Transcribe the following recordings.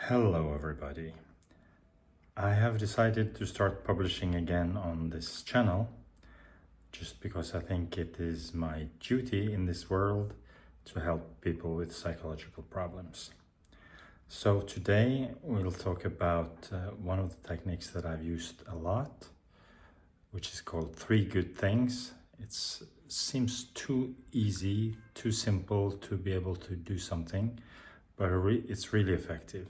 Hello everybody. I have decided to start publishing again on this channel just because I think it is my duty in this world to help people with psychological problems. So today we'll talk about one of the techniques that I've used a lot, which is called 3 good things. It seems too easy, too simple to be able to do something, but it's really effective.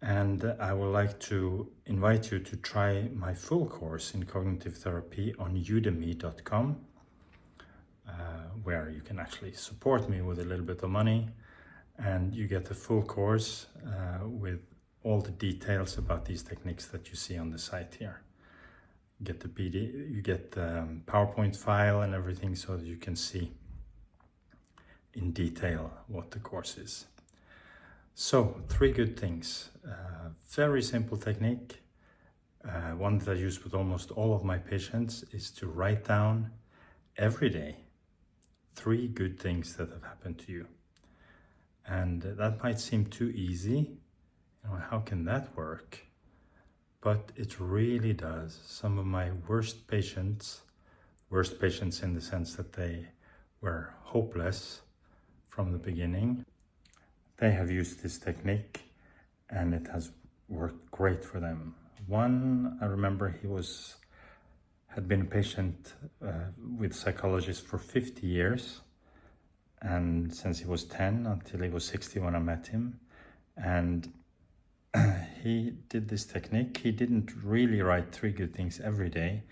And I would like to invite you to try my full course in cognitive therapy on udemy.com, where you can actually support me with a little bit of money, and you get the full course with all the details about these techniques that you see on the site here. You get the PDF, you get the PowerPoint file and everything so that you can see in detail what the course is. So, 3 good things. Very simple technique. One that I use with almost all of my patients is to write down every day 3 good things that have happened to you. And that might seem too easy. How can that work? But it really does. Some of my worst patients in the sense that they were hopeless from the beginning, they have used this technique and it has worked great for them. One, I remember he had been a patient with psychologists for 50 years, and since he was 10 until he was 60 when I met him. And he did this technique. He didn't really write 3 good things every day,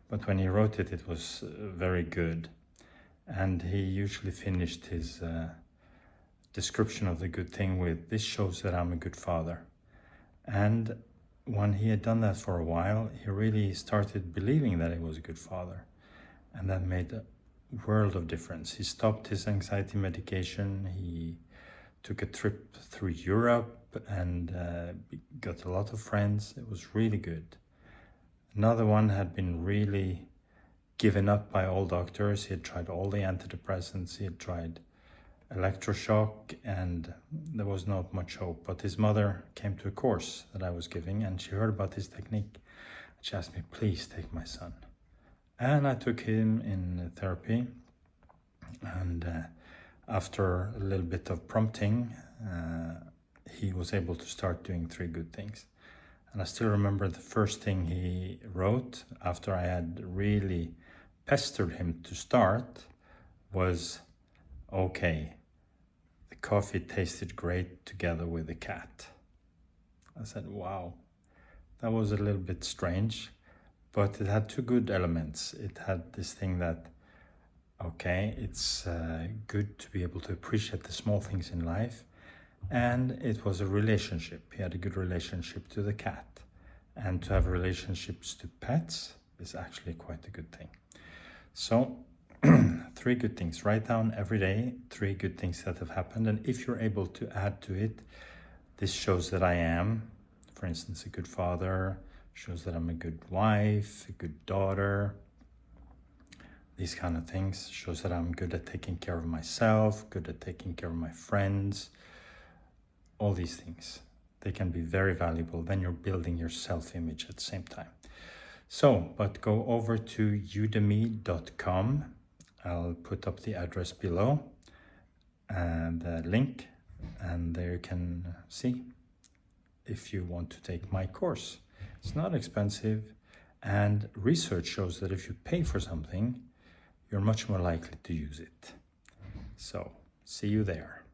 but when he wrote it, it was very good. And he usually finished his description of the good thing with, "This shows that I'm a good father." And when he had done that for a while, he really started believing that he was a good father. And that made a world of difference. He stopped his anxiety medication. He took a trip through Europe and got a lot of friends. It was really good. Another one had been really given up by all doctors. He had tried all the antidepressants. He had tried electroshock, and there was not much hope. But his mother came to a course that I was giving, and she heard about this technique. She asked me, "Please take my son." And I took him in therapy, and after a little bit of prompting, he was able to start doing 3 good things. And I still remember the first thing he wrote after I had really pestered him to start was, "Okay, the coffee tasted great together with the cat." I said, wow, that was a little bit strange, but it had 2 good elements. It had this thing that, okay, it's good to be able to appreciate the small things in life, and it was a relationship. He had a good relationship to the cat, and to have relationships to pets is actually quite a good thing. So 3 good things. Write down every day 3 good things that have happened, and if you're able to add to it, "This shows that I am, for instance, a good father, shows that I'm a good wife, a good daughter," these kind of things, shows that I'm good at taking care of myself, good at taking care of my friends, all these things. They can be very valuable. Then you're building your self-image at the same time. So, but go over to udemy.com. I'll put up the address below and the link, and there you can see if you want to take my course. It's not expensive, and research shows that if you pay for something, you're much more likely to use it. So, see you there.